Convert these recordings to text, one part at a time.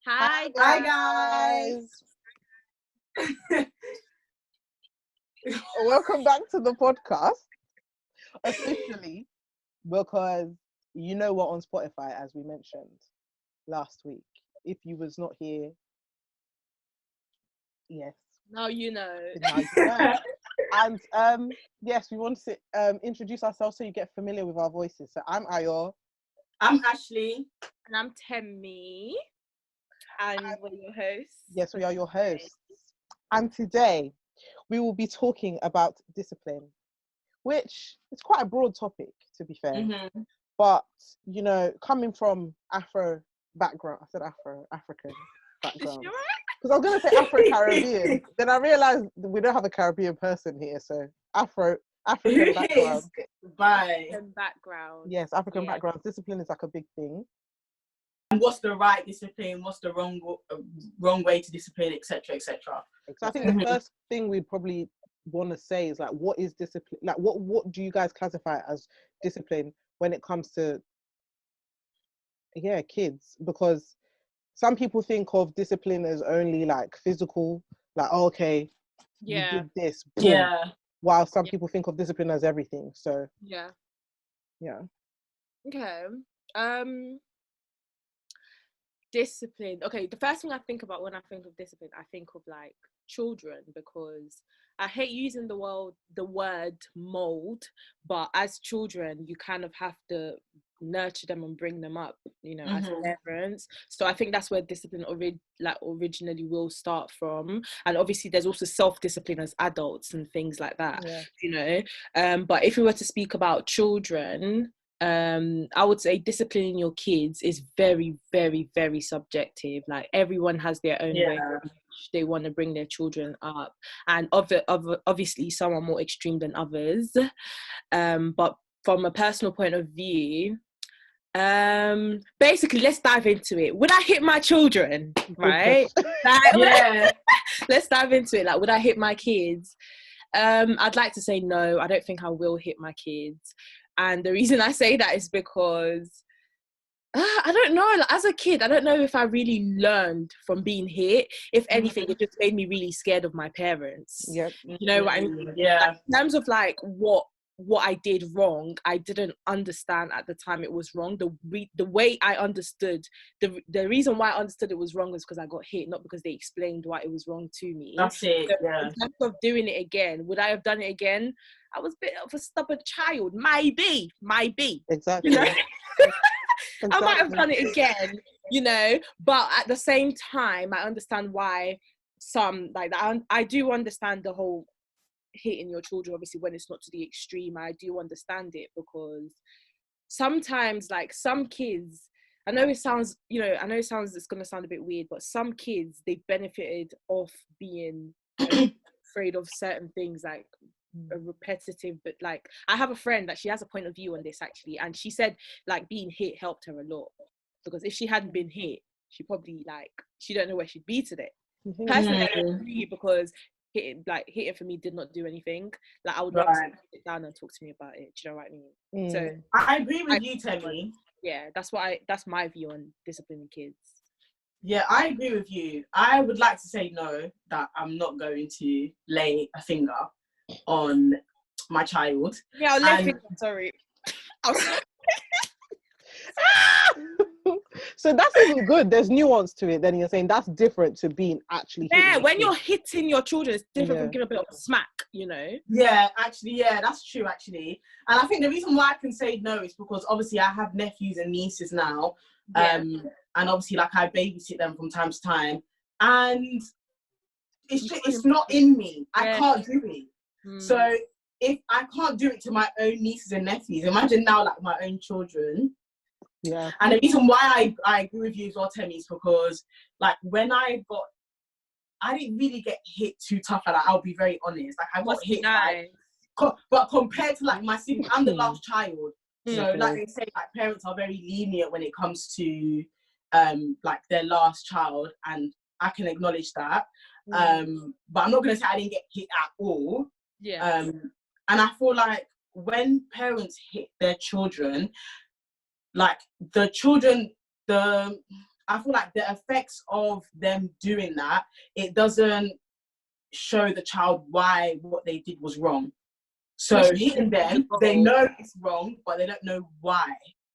Hi Hi guys. Welcome back to the podcast. Officially, because you know we're on Spotify, as we mentioned last week. If you was not here, yes. Now you know. Now you know. And yes, we want to introduce ourselves so you get familiar with our voices. So I'm Ayo. I'm Ashley. And I'm Temi. And we're your hosts. Yes, we are your hosts. And today we will be talking about discipline, which is quite a broad topic, to be fair. Mm-hmm. But, you know, coming from Afro background, I said African background. Because I was going to say Afro-Caribbean. Then I realised we don't have a Caribbean person here. So African background. Bye. Background. Yes, African background. Discipline is like a big thing. And what's the right discipline? What's the wrong way to discipline, etc., etc. So I think the first thing we'd probably want to say is like, what is discipline? Like, what do you guys classify as discipline when it comes to kids? Because some people think of discipline as only like physical, like, oh, okay, you did this, boom. Yeah. While some people think of discipline as everything. So yeah. Okay. Discipline. Okay, the first thing I think about when I think of discipline, I think of like children, because I hate using the word mold, but as children you kind of have to nurture them and bring them up, you know, as parents. So I think that's where discipline originally will start from. And obviously there's also self-discipline as adults and things like that, you know. But if we were to speak about children, I would say disciplining your kids is very, very, very subjective. Like everyone has their own way in which they want to bring their children up, and obviously some are more extreme than others. But from a personal point of view, basically, let's dive into it. Would I hit my children? Right? Let's dive into it. Like, would I hit my kids? I'd like to say no. I don't think I will hit my kids. And the reason I say that is because I don't know, like, as a kid, I don't know if I really learned from being hit. If anything, it just made me really scared of my parents. Yep. You know what I mean? Yeah. Like, in terms of like what I did wrong, I didn't understand at the time it was wrong. The way I understood, the reason why I understood it was wrong was because I got hit, not because they explained why it was wrong to me. That's it. So in terms of doing it again, would I have done it again? I was a bit of a stubborn child. Maybe. Exactly. You know? I might have done it again, you know, but at the same time, I understand why some, like that. I do understand the whole hitting your children, obviously, when it's not to the extreme. I do understand it, because sometimes, like, some kids, I know it's going to sound a bit weird, but some kids, they benefited off being afraid of certain things, like repetitive. But like, I have a friend that she has a point of view on this actually, and she said like being hit helped her a lot, because if she hadn't been hit, she probably, like, she don't know where she'd be today. Personally, I don't agree, because hitting for me did not do anything. Like, I would rather someone sit down and talk to me about it. Do you know what I mean? So I agree with you, Temi. Yeah, that's my view on disciplining kids. Yeah, I agree with you. I would like to say no, that I'm not going to lay a finger on my child. Yeah, I'll lay finger, sorry. So that's even good. There's nuance to it. Then you're saying that's different to being actually hitting when you're hitting your children, it's different from giving a bit of a smack, you know. Yeah, actually, that's true, actually. And I think the reason why I can say no is because obviously I have nephews and nieces now, and obviously, like, I babysit them from time to time, and it's not in me. I can't do it. So if I can't do it to my own nieces and nephews, imagine now, like, my own children. Yeah. And the reason why I agree with you as well, Temi, is because, like, when I didn't really get hit too tough. Like, I'll be very honest. Like, I got hit, but compared to, like, my sibling, I'm the last child. So, like they say, like, parents are very lenient when it comes to, like, their last child, and I can acknowledge that. But I'm not going to say I didn't get hit at all. Yeah. And I feel like when parents hit their children, like, the children, I I feel like the effects of them doing that, it doesn't show the child why what they did was wrong. So hitting them, they know it's wrong, but they don't know why.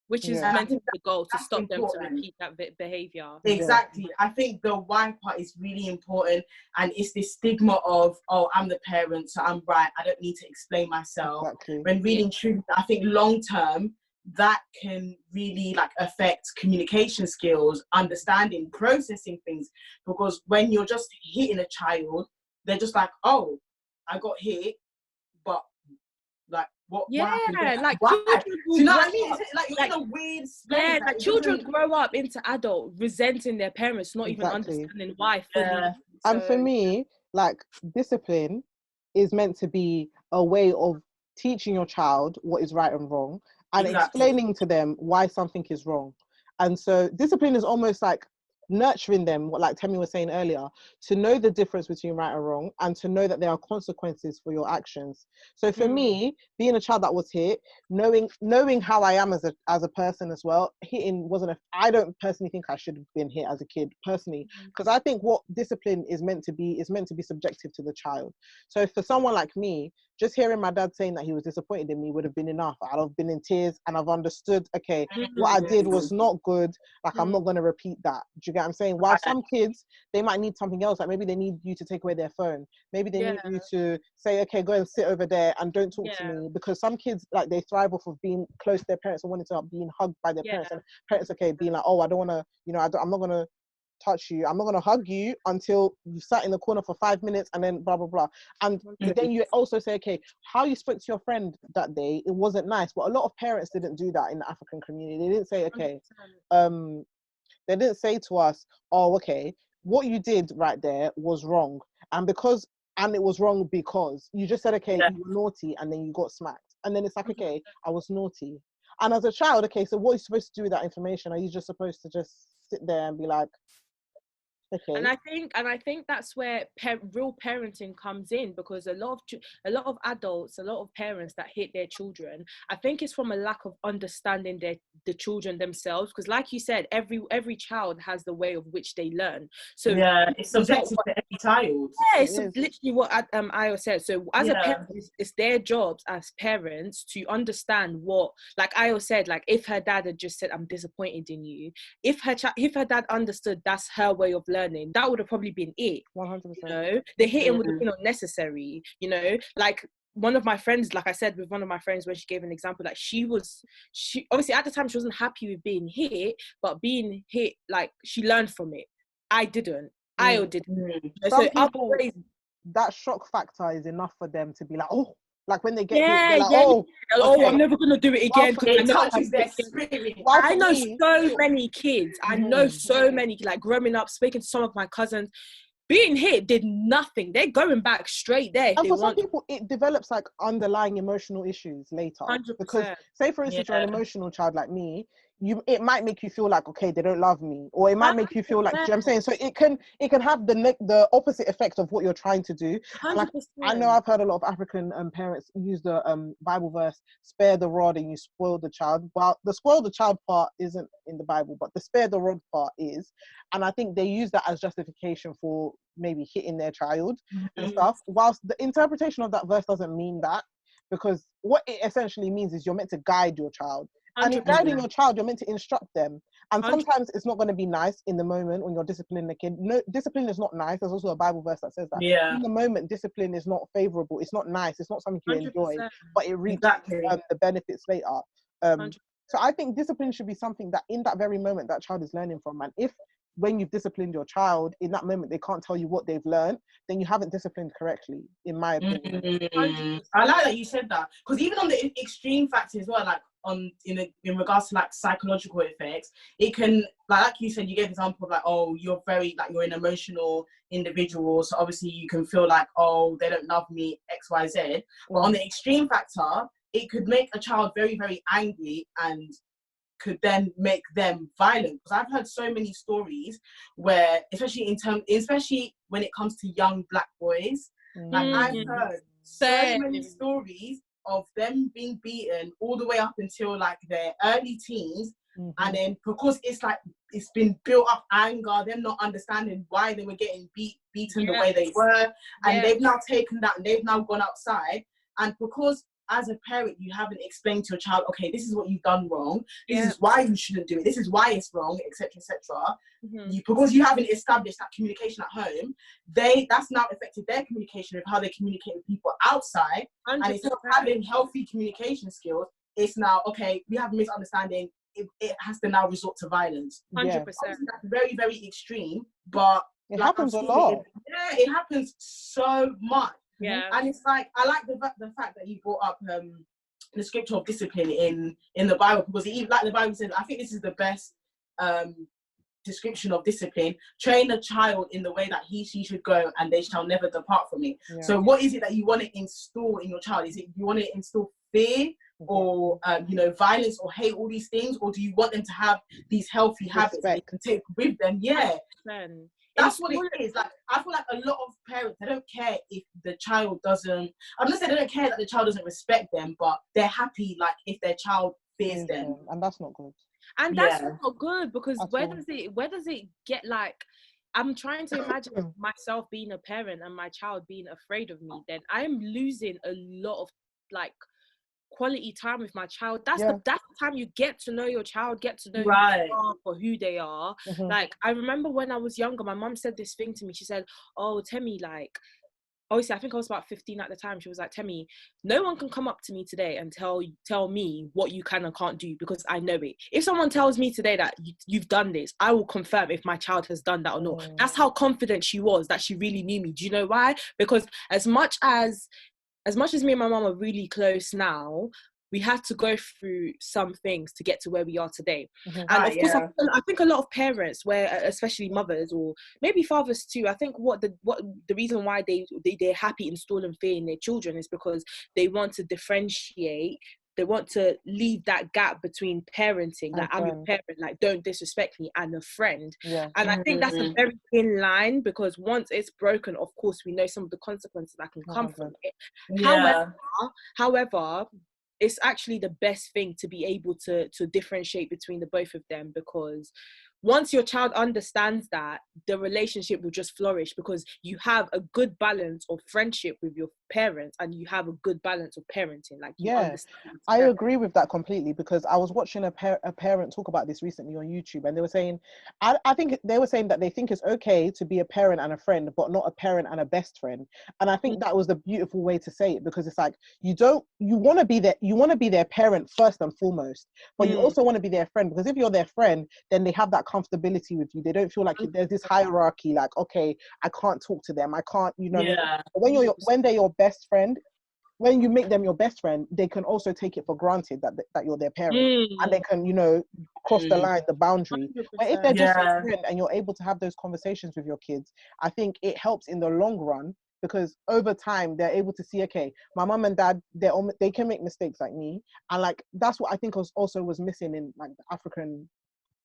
Which is meant to be the goal, to stop them to repeat that behaviour. Exactly. Yeah. I think the why part is really important, and it's this stigma of, oh, I'm the parent, so I'm right, I don't need to explain myself. Exactly. When really and truly, I think long term, that can really like affect communication skills, understanding, processing things. Because when you're just hitting a child, they're just like, oh, I got hit, but like, what? Yeah, what like why? children Do you know what I mean? It's like you're in a weird space. Yeah, like children grow up into adult resenting their parents, not even understanding why. And for me, like, discipline is meant to be a way of teaching your child what is right and wrong, and explaining to them why something is wrong. And so discipline is almost like nurturing them, what like Temi was saying earlier, to know the difference between right and wrong, and to know that there are consequences for your actions. So for me, being a child that was hit, knowing how I am as a person as well, hitting wasn't I don't personally think I should have been hit as a kid personally, because I think what discipline is meant to be subjective to the child. So for someone like me, just hearing my dad saying that he was disappointed in me would have been enough. I'd have been in tears, and I've understood, okay, what I did was not good. Like, I'm not going to repeat that. Do you get what I'm saying? While some kids, they might need something else. Like, maybe they need you to take away their phone. Maybe they need you to say, okay, go and sit over there and don't talk to me. Because some kids, like, they thrive off of being close to their parents and wanting to being hugged by their parents. And parents, okay, being like, oh, I don't want to, I'm not going to touch you, I'm not going to hug you until you sat in the corner for 5 minutes, and then blah blah blah. And then you also say, okay, how you spoke to your friend that day, it wasn't nice. But a lot of parents didn't do that in the African community. They didn't say, okay, they didn't say to us, oh, okay, what you did right there was wrong, and it was wrong because you just said, okay, you were naughty, and then you got smacked. And then it's like, okay, I was naughty. And as a child, okay, so what are you supposed to do with that information? Are you just supposed to just sit there and be like, okay. And I think that's where real parenting comes in, because a lot of adults, a lot of parents that hit their children, I think it's from a lack of understanding the children themselves. Because like you said, every child has the way of which they learn. So it's subjective to every child. Yeah, it's literally what Ayo said. So as a parent, it's their jobs as parents to understand what, like Ayo said, like if her dad had just said, I'm disappointed in you, if her dad understood that's her way of learning, that would have probably been it. 100%. You know, the hitting would have been unnecessary. You know, like one of my friends, like I said, with one of my friends, when she gave an example, like she obviously at the time she wasn't happy with being hit, but being hit, like she learned from it. I didn't. Ayo did. Some people, that shock factor is enough for them to be like, oh, like when they get hit, they're like, okay, I'm never gonna do it again. It touches their spirit. I know so many kids. I know so many, like growing up, speaking to some of my cousins, being hit did nothing. They're going back straight there. And for some people, it develops like underlying emotional issues later. 100%. Because say, for instance, you're an emotional child like me, it might make you feel like, okay, they don't love me, or it might make you feel like, do you know what I'm saying? So it can have the opposite effect of what you're trying to do. Like, I know I've heard a lot of African parents use the Bible verse, spare the rod and you spoil the child. Well, the spoil the child part isn't in the Bible, but the spare the rod part is. And I think they use that as justification for maybe hitting their child and stuff, whilst the interpretation of that verse doesn't mean that, because what it essentially means is you're meant to guide your child. 100%. And in guiding your child, you're meant to instruct them. And sometimes it's not going to be nice in the moment when you're disciplining a kid. No, discipline is not nice. There's also a Bible verse that says that. Yeah. In the moment, discipline is not favorable. It's not nice. It's not something you 100%. Enjoy, but it reaps the benefits later. So I think discipline should be something that in that very moment that child is learning from. And if when you've disciplined your child, in that moment they can't tell you what they've learned, then you haven't disciplined correctly, in my opinion. I like that you said that, because even on the extreme factors as well, like in regards to like psychological effects, it can, like you said, you gave an example of like, oh, you're you're an emotional individual, so obviously you can feel like, oh, they don't love me, XYZ. But on the extreme factor, it could make a child very, very angry and could then make them violent. Because I've heard so many stories where, especially when it comes to young Black boys, like I've heard so many stories of them being beaten all the way up until like their early teens, And then because it's like, it's been built up anger, them not understanding why they were getting beaten the way they were. And they've now taken that and they've now gone outside. And because as a parent, you haven't explained to your child, okay, this is what you've done wrong. This is why you shouldn't do it. This is why it's wrong, etc., etc. Because you haven't established that communication at home, that's now affected their communication of how they communicate with people outside. 100%. And instead of having healthy communication skills, it's now, okay, we have a misunderstanding. It has to now resort to violence. 100%. That's very, very extreme, but it happens a lot. It happens so much. Yeah. And it's like, I like the fact that you brought up the scripture of discipline in the Bible, because like the Bible says, I think this is the best description of discipline. Train a child in the way that she should go, and they shall never depart from it. So what is it that you want to install in your child? Is it you want to install fear or violence or hate, all these things, or do you want them to have these healthy habits that you can take with them? That's what it is. Like, I feel like a lot of parents, they don't care if the child doesn't, I'm not saying they don't care that the child doesn't respect them, but they're happy like if their child fears them. And that's not good. And that's not good, because where does it get, like, I'm trying to imagine myself being a parent and my child being afraid of me, then I'm losing a lot of like quality time with my child. That's the time you get to know your child, get to know who they are for who they are. Like, I remember when I was younger, my mom said this thing to me. She said, oh, Temi, like, obviously I think I was about 15 at the time. She was like, Temi, no one can come up to me today and tell me what you can and can't do, because I know it. If someone tells me today that you've done this, I will confirm if my child has done that or not. That's how confident she was that she really knew me. Do you know why? Because as much as me and my mum are really close now, we had to go through some things to get to where we are today. And of course, I think a lot of parents, where especially mothers or maybe fathers too, I think what the reason why they're happy installing fear in their children is because they want to differentiate. They want to leave that gap between parenting, like I'm your parent, like don't disrespect me, and a friend. And I think that's a very thin line, because once it's broken, of course, we know some of the consequences that can come from it. However, it's actually the best thing to be able to differentiate between the both of them, because once your child understands that, the relationship will just flourish, because you have a good balance of friendship with your parents and you have a good balance of parenting. Like, you understand. I agree with that completely, because I was watching a parent talk about this recently on YouTube, and they were saying, I think they were saying that they think it's okay to be a parent and a friend, but not a parent and a best friend. And I think that was the beautiful way to say it, because it's like, you want to be their parent first and foremost, but you also want to be their friend, because if you're their friend, then they have that comfortability with you. They don't feel like there's this hierarchy, like, okay, I can't talk to them, I can't, when they're your best friend, when you make them your best friend, they can also take it for granted that you're their parent, and they can, cross the line, the boundary. But if they're just your friend and you're able to have those conversations with your kids, I think it helps in the long run, because over time they're able to see, okay, my mom and dad, they can make mistakes like me, and like that's what I think was missing in like the African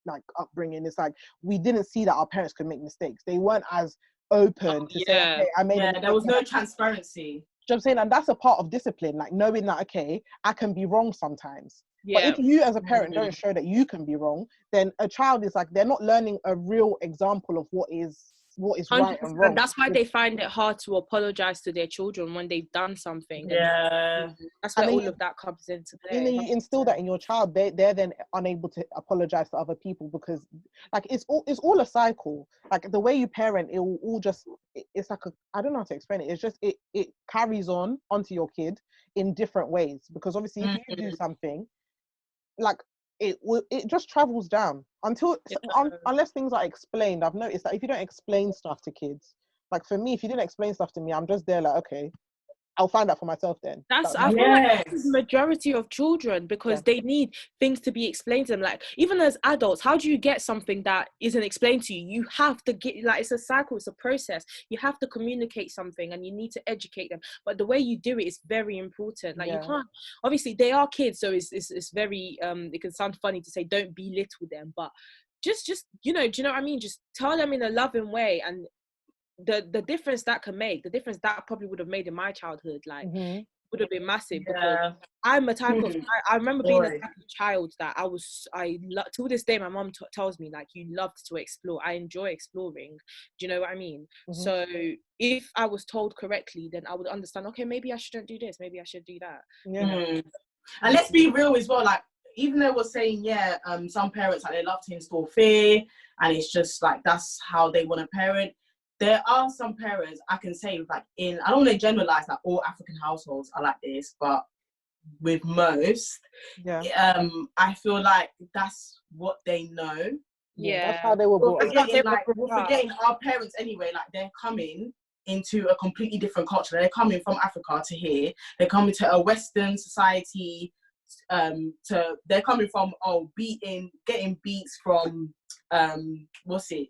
like upbringing. It's like we didn't see that our parents could make mistakes. They weren't as open to say, okay, I made a mistake. There was no transparency. Do you know what I'm saying? And that's a part of discipline, like knowing that, okay, I can be wrong sometimes. But if you as a parent don't show that you can be wrong, then a child is like, they're not learning a real example of what is right and wrong. And that's why they find it hard to apologize to their children when they've done something. That's where all of that comes into play. And then you instill that in your child, they're then unable to apologize to other people, because like it's all a cycle. Like the way you parent, it will all just, it's like I don't know how to explain it. It's just it carries on onto your kid in different ways, because obviously if you do something, like it just travels down unless things are explained. I've noticed that if you don't explain stuff to kids, like for me, if you didn't explain stuff to me, I'm just there like, okay, I'll find out for myself then. I feel like that's the majority of children, because they need things to be explained to them. Like, even as adults, how do you get something that isn't explained to you? You have to get, like, it's a cycle, it's a process. You have to communicate something and you need to educate them. But the way you do it is very important. Like, you can't, obviously they are kids, so it's very, it can sound funny to say don't belittle them, but just, do you know what I mean? Just tell them in a loving way, and the difference that can make, the difference that probably would have made in my childhood, like would have been massive because I'm a type of, I remember being a type of child that till this day, my mom tells me, like, you love to explore. I enjoy exploring. Do you know what I mean? So if I was told correctly, then I would understand, okay, maybe I shouldn't do this. Maybe I should do that. And let's be real as well, like, even though we're saying, some parents, like, they love to install fear and it's just like, that's how they want to parent. There are some parents, I can say, like, I don't want to generalize that all African households are like this, but with most, I feel like that's what they know. That's how they were brought up. We're forgetting our parents anyway, like, they're coming into a completely different culture. They're coming from Africa to here. They're coming to a Western society. They're coming from getting beats from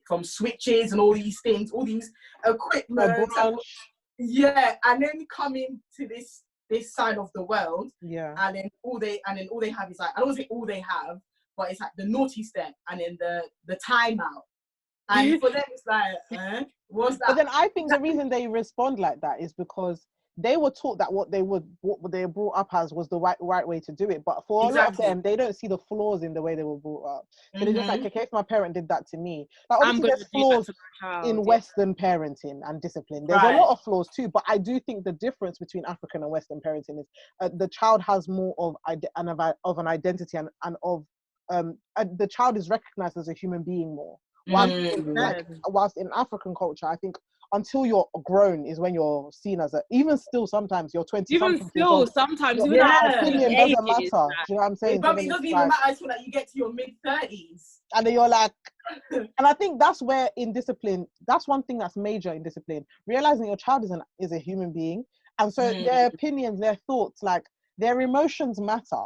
from switches and all these things, all these equipment, and then coming to this side of the world, and then all they have is, like, I don't want to say all they have, but it's like the naughty step and then the timeout, and for them it's like, what's that? But then I think the reason they respond like that is because they were taught that what they were brought up as was the right way to do it. But for a lot of them, they don't see the flaws in the way they were brought up. So they're just like, okay, if my parent did that to me, like, obviously there's flaws in Western parenting and discipline. There's a lot of flaws too, but I do think the difference between African and Western parenting is the child has more of an identity and of the child is recognized as a human being more. Whilst in African culture, I think until you're grown is when you're seen as even still sometimes you're 20 even still sometimes your opinion doesn't matter. Do you know what I'm saying? But it doesn't even matter until, like, you get to your mid-30s and then you're like, and I think that's where in discipline, that's one thing that's major in discipline, realizing your child is a human being, and so their opinions, their thoughts, like, their emotions matter.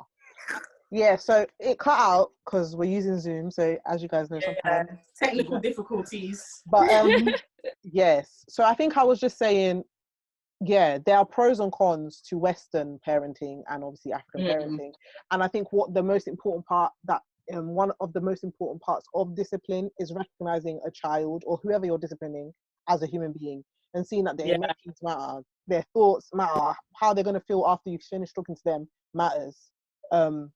So it cut out because we're using Zoom, so as you guys know, sometimes technical difficulties. But yes, so I think I was just saying, there are pros and cons to Western parenting and obviously African parenting, and I think what the most important part that one of the most important parts of discipline is recognizing a child or whoever you're disciplining as a human being and seeing that their emotions matter, their thoughts matter, how they're going to feel after you've finished talking to them matters. And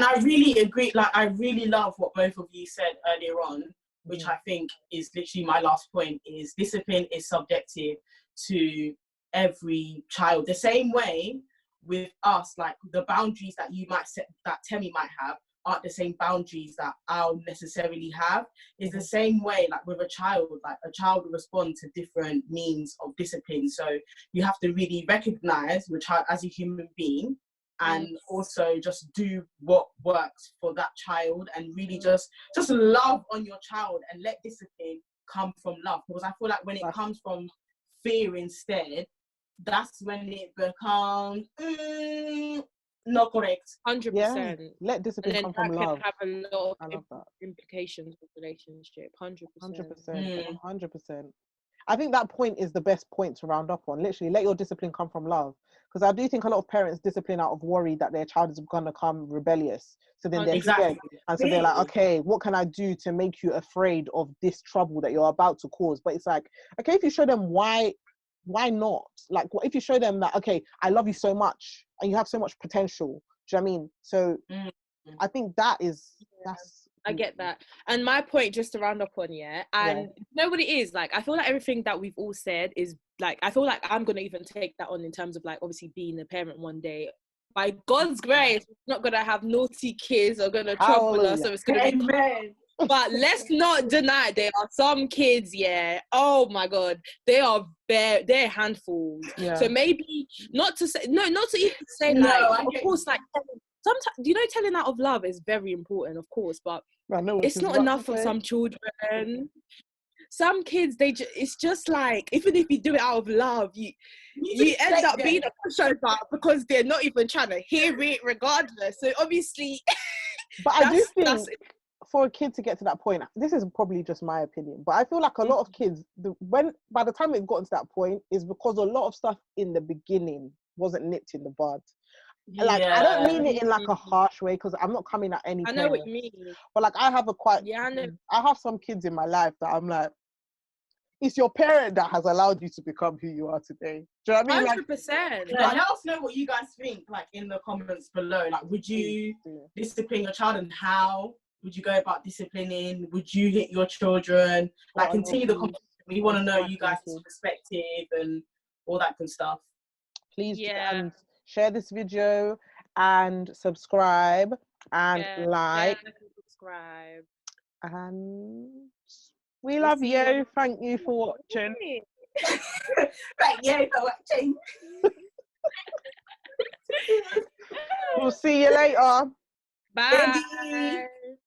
I really agree, like, I really love what both of you said earlier on, which I think is literally my last point, is discipline is subjective to every child. The same way with us, like, the boundaries that you might set, that Temi might have, aren't the same boundaries that I'll necessarily have. Is the same way, like, with a child, like, a child will respond to different means of discipline. So you have to really recognize your child as a human being, and also just do what works for that child, and really just love on your child and let discipline come from love. Because I feel like when it comes from fear instead, that's when it becomes not correct. 100%. Let discipline come from love. Have a lot of implications with relationship. 100%. 100%. I think that point is the best point to round up on. Literally, let your discipline come from love. Because I do think a lot of parents discipline out of worry that their child is going to come rebellious. So then they're scared. And so they're like, okay, what can I do to make you afraid of this trouble that you're about to cause? But it's like, okay, if you show them why not? Like, if you show them that, okay, I love you so much and you have so much potential. Do you know what I mean? So I think that's... I get that. And my point, just to round up on, you know what it is? Like, I feel like everything that we've all said is, like, I feel like I'm going to even take that on in terms of, like, obviously being a parent one day. By God's grace, we're not going to have naughty kids or going to trouble us. So it's going to be... But let's not deny there are some kids, oh my God, they're handfuls. So maybe not to even say, like, of course, like, sometimes, you know, telling out of love is very important, of course, but it's not enough for some children. Some kids, it's just like, even if you do it out of love, you end up being a pushover because they're not even trying to hear it regardless. So obviously, but I do think for a kid to get to that point, this is probably just my opinion, but I feel like a lot of kids, by the time they've gotten to that point, is because a lot of stuff in the beginning wasn't nipped in the bud. Like, I don't mean it in, like, a harsh way, because I'm not coming at any parent. I know what you mean. But, like, I have I have some kids in my life that I'm like, it's your parent that has allowed you to become who you are today. Do you know what I mean? 100%. Like, let us know what you guys think, like, in the comments below. Like, would you discipline your child, and how would you go about disciplining? Would you hit your children? Like, continue the conversation. We want to know you guys' perspective and all that good stuff. Please do, and share this video and subscribe and like. Subscribe. And we love you. Thank you for watching. Thank you for watching. We'll see you later. Bye.